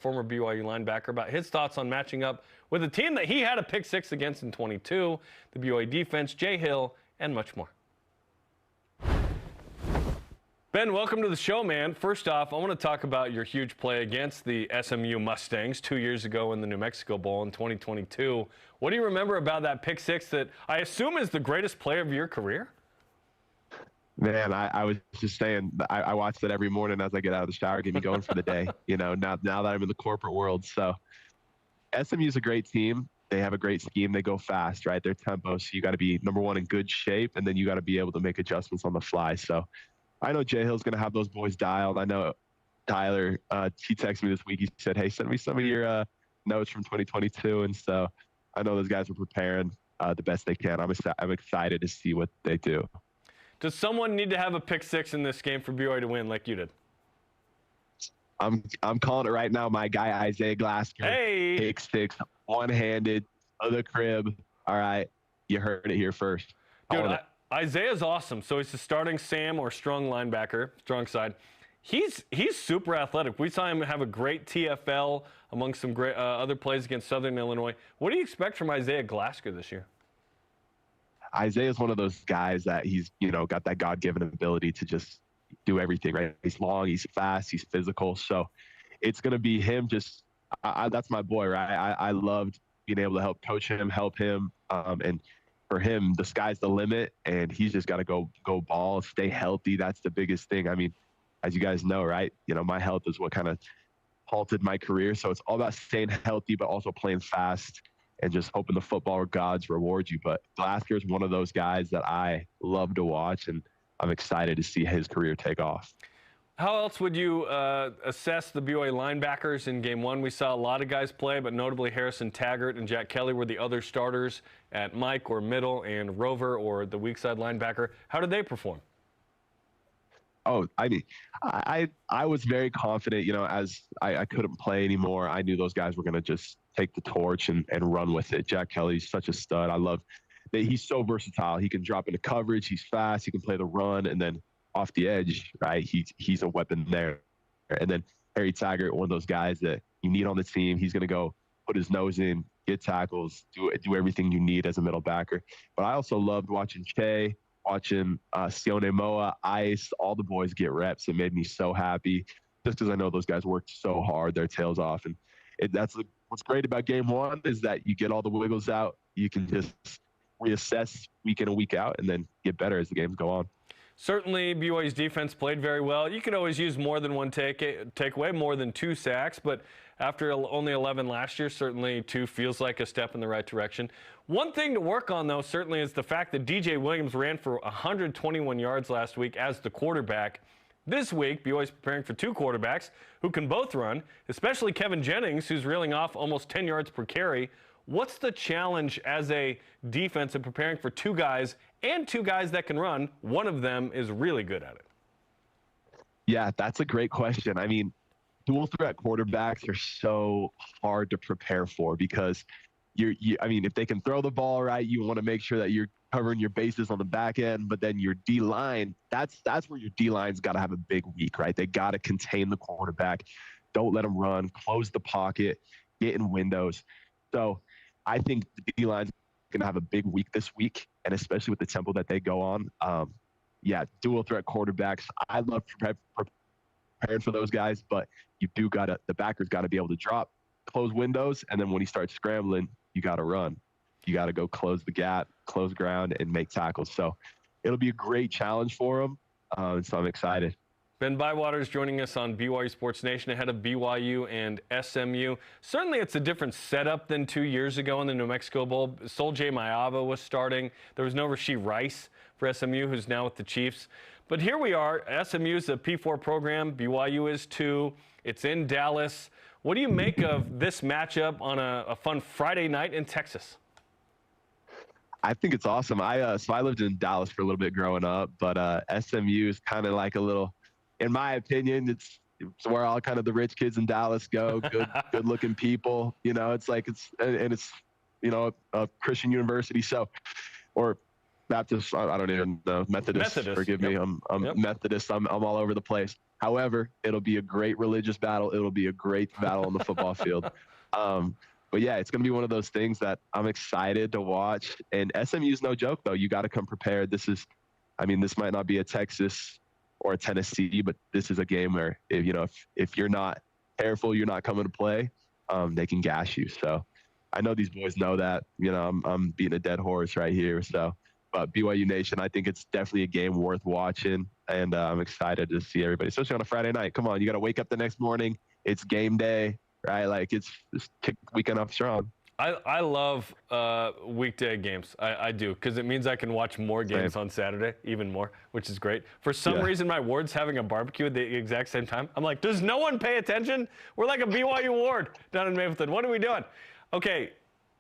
former BYU linebacker, about his thoughts on matching up with a team that he had a pick six against in 22, the BYU defense, Jay Hill, and much more. Ben, welcome to the show, man. First off, I want to talk about your huge play against the SMU Mustangs 2 years ago in the New Mexico Bowl in 2022. What do you remember about that pick six that I assume is the greatest play of your career? Man, I was just saying, I watch that every morning as I get out of the shower, get me going for the day, now that I'm in the corporate world. So SMU's a great team. They have a great scheme. They go fast, right? Their tempo. So you got to be, number one, in good shape, and then you got to be able to make adjustments on the fly. So I know Jay Hill's going to have those boys dialed. I know Tyler, he texted me this week. He said, hey, send me some of your notes from 2022. And so I know those guys are preparing the best they can. I'm excited to see what they do. Does someone need to have a pick six in this game for BYU to win like you did? I'm calling it right now. My guy, Isaiah Glasco. Hey! Pick six, one-handed, of the crib. All right. You heard it here first. Dude, Isaiah's awesome. So he's the starting Sam or strong linebacker, strong side. He's super athletic. We saw him have a great TFL among some great other plays against Southern Illinois. What do you expect from Isaiah Glasco this year? Isaiah's one of those guys that he's, got that God-given ability to just do everything, right? He's long, he's fast, he's physical. So it's going to be him just that's my boy, right? I loved being able to help coach him, help him. And for him, the sky's the limit, and he's just got to go ball, stay healthy. That's the biggest thing. I mean, as you guys know, right? My health is what kind of halted my career. So it's all about staying healthy, but also playing fast and just hoping the football gods reward you. But Glasgow is one of those guys that I love to watch, and I'm excited to see his career take off. How else would you assess the BYU linebackers in game one? We saw a lot of guys play, but notably Harrison Taggart and Jack Kelly were the other starters at Mike or middle, and Rover or the weak side linebacker. How did they perform? Oh, I mean, I was very confident, as I couldn't play anymore. I knew those guys were going to just take the torch and run with it. Jack Kelly's such a stud. I love that he's so versatile. He can drop into coverage. He's fast. He can play the run. And then off the edge, right, he's a weapon there. And then Harry Taggart, one of those guys that you need on the team. He's going to go put his nose in, get tackles, do everything you need as a middle backer. But I also loved watching Che, watching Sione Moa, Ice, all the boys get reps. It made me so happy just because I know those guys worked so hard, their tails off. And what's great about game one is that you get all the wiggles out. You can just reassess week in and week out and then get better as the games go on. Certainly, BYU's defense played very well. You could always use more than one takeaway, more than 2 sacks, but after only 11 last year, certainly 2 feels like a step in the right direction. One thing to work on, though, certainly is the fact that DJ Williams ran for 121 yards last week as the quarterback. This week, BYU is preparing for 2 quarterbacks who can both run, especially Kevin Jennings, who's reeling off almost 10 yards per carry. What's the challenge as a defense in preparing for 2 guys and 2 guys that can run? One of them is really good at it. Yeah, that's a great question. I mean, dual threat quarterbacks are so hard to prepare for because if they can throw the ball right, you want to make sure that you're covering your bases on the back end, but then your D-line, that's where your D-line's got to have a big week, right? They got to contain the quarterback. Don't let them run, close the pocket, get in windows. So I think the D-line's going to have a big week this week, and especially with the tempo that they go on. Dual threat quarterbacks. I love preparing for those guys, but the backers got to be able to drop, close windows, and then when he starts scrambling, you got to run. You got to go close the gap, close ground, and make tackles. So it'll be a great challenge for them, so I'm excited. Ben Bywater is joining us on BYU Sports Nation ahead of BYU and SMU. Certainly it's a different setup than 2 years ago in the New Mexico Bowl. Sol J. Maiava was starting. There was no Rasheed Rice for SMU, who's now with the Chiefs. But here we are. SMU is a P4 program. BYU is too. It's in Dallas. What do you make of this matchup on a fun Friday night in Texas? I think it's awesome. So I lived in Dallas for a little bit growing up, but SMU is kind of like a little, in my opinion, it's where all kind of the rich kids in Dallas go, good looking people, it's a Christian university. So, or Baptist, I don't even know. Methodist. Forgive me. I'm Yep. Methodist. I'm all over the place. However, it'll be a great religious battle. It'll be a great battle on the football field. But yeah, it's going to be one of those things that I'm excited to watch. And SMU's no joke, though. You got to come prepared. This might not be a Texas or a Tennessee, but this is a game where, if you're not careful, you're not coming to play, they can gash you. So I know these boys know that. I'm beating a dead horse right here. So, but BYU Nation, I think it's definitely a game worth watching, and I'm excited to see everybody, especially on a Friday night. Come on, you got to wake up the next morning. It's game day, right? Like it's kick the weekend off strong. I love weekday games. I do, because it means I can watch more games on Saturday, even more, which is great. For some reason, my ward's having a barbecue at the exact same time. I'm like, does no one pay attention? We're like a BYU ward down in Mapleton. What are we doing? Okay,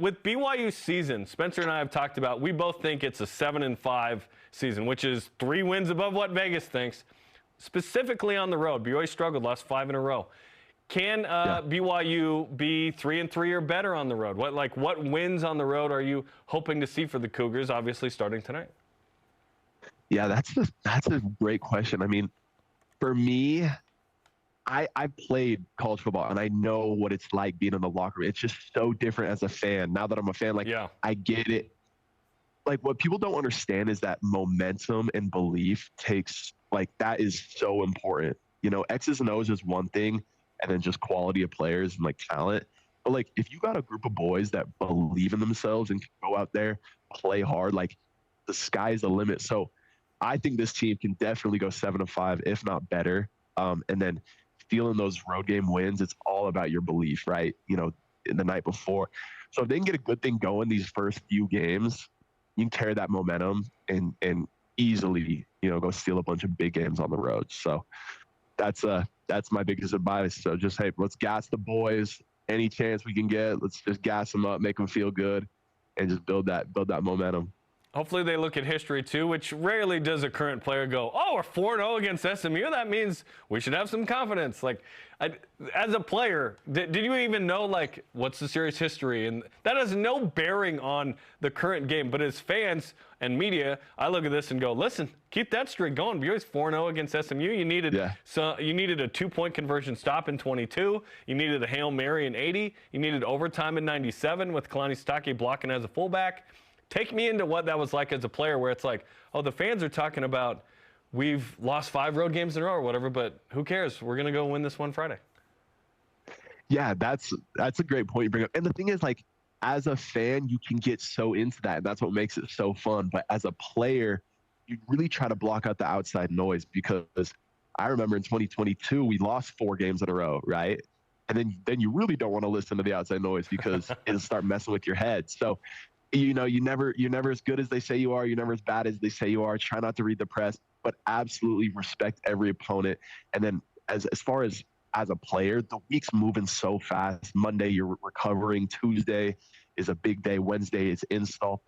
with BYU season, Spencer and I have talked about, we both think it's a 7-5 season, which is 3 wins above what Vegas thinks. Specifically on the road, BYU struggled, lost 5 in a row. Can BYU be 3-3 or better on the road? What wins on the road are you hoping to see for the Cougars, obviously starting tonight? Yeah, that's a great question. I mean, for me, I played college football, and I know what it's like being in the locker room. It's just so different as a fan. Now that I'm a fan, I get it. Like, what people don't understand is that momentum and belief that is so important. X's and O's is one thing, and then just quality of players and talent. But if you got a group of boys that believe in themselves and can go out there, play hard, the sky's the limit. So I think this team can definitely go 7-5, if not better. And then feeling those road game wins, it's all about your belief, right? In the night before. So if they can get a good thing going these first few games, you can carry that momentum and easily, go steal a bunch of big games on the road. So that's my biggest advice. So just, hey, let's gas the boys any chance we can get. Let's just gas them up, make them feel good, and just build that momentum. Hopefully they look at history too, which rarely does a current player go, oh, we're 4-0 against SMU. That means we should have some confidence. As a player, did you even know, what's the series history? And that has no bearing on the current game. But as fans and media, I look at this and go, listen, keep that streak going. BYU's 4-0 against SMU. You needed a 2-point conversion stop in 22. You needed a Hail Mary in 80. You needed overtime in 97 with Kalani Sitake blocking as a fullback. Take me into what that was like as a player, where it's like, oh, the fans are talking about we've lost 5 road games in a row or whatever, but who cares? We're going to go win this one Friday. Yeah, that's a great point you bring up. And the thing is, as a fan, you can get so into that, and that's what makes it so fun. But as a player, you really try to block out the outside noise, because I remember in 2022, we lost 4 games in a row, right? And then you really don't want to listen to the outside noise, because it'll start messing with your head. So you're never as good as they say you are. You're never as bad as they say you are. Try not to read the press, but absolutely respect every opponent. And then as far as a player, the week's moving so fast. Monday, you're recovering. Tuesday is a big day. Wednesday is install.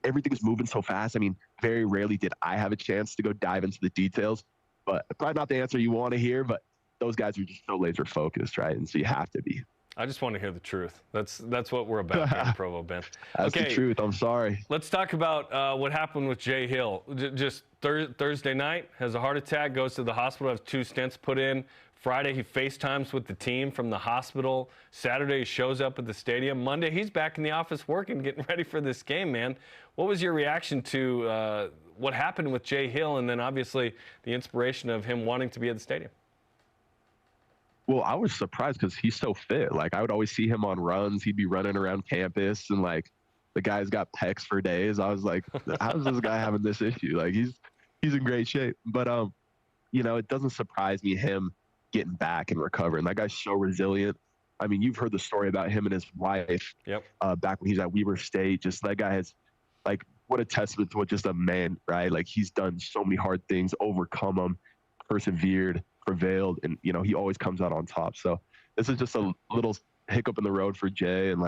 Everything's moving so fast. I mean, very rarely did I have a chance to go dive into the details, but probably not the answer you want to hear, but those guys are just so laser focused, right? And so you have to be. I just want to hear the truth. That's what we're about here in Provo, Ben. That's the truth. I'm sorry. Let's talk about what happened with Jay Hill. Just Thursday night, has a heart attack, goes to the hospital, has 2 stents put in. Friday, he FaceTimes with the team from the hospital. Saturday, he shows up at the stadium. Monday, he's back in the office working, getting ready for this game, man. What was your reaction to what happened with Jay Hill, and then obviously the inspiration of him wanting to be at the stadium? Well, I was surprised because he's so fit. I would always see him on runs. He'd be running around campus, and the guy's got pecs for days. I was like, how's this guy having this issue? He's in great shape. But it doesn't surprise me him getting back and recovering. That guy's so resilient. I mean, you've heard the story about him and his wife. Yep. Back when he was at Weber State. Just that guy has what a testament to what just a man, right? He's done so many hard things, overcome them, persevered, prevailed, and he always comes out on top. So this is just a little hiccup in the road for Jay, and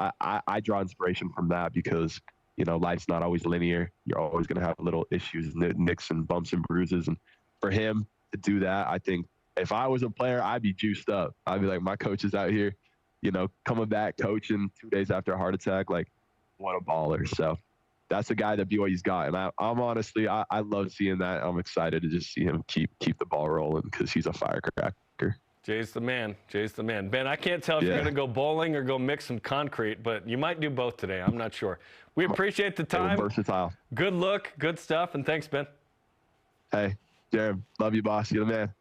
I draw inspiration from that, because life's not always linear. You're always going to have little issues, nicks and bumps and bruises, and for him to do that, I think if I was a player, I'd be juiced up. I'd be like, my coach is out here, coming back coaching 2 days after a heart attack. What a baller. So that's a guy that BYU's got. And I'm honestly, I love seeing that. I'm excited to just see him keep the ball rolling because he's a firecracker. Jay's the man. Jay's the man. Ben, I can't tell if you're going to go bowling or go mix some concrete, but you might do both today. I'm not sure. We appreciate the time. Versatile. Good look, good stuff, and thanks, Ben. Hey, Jared, love you, boss. You're the man.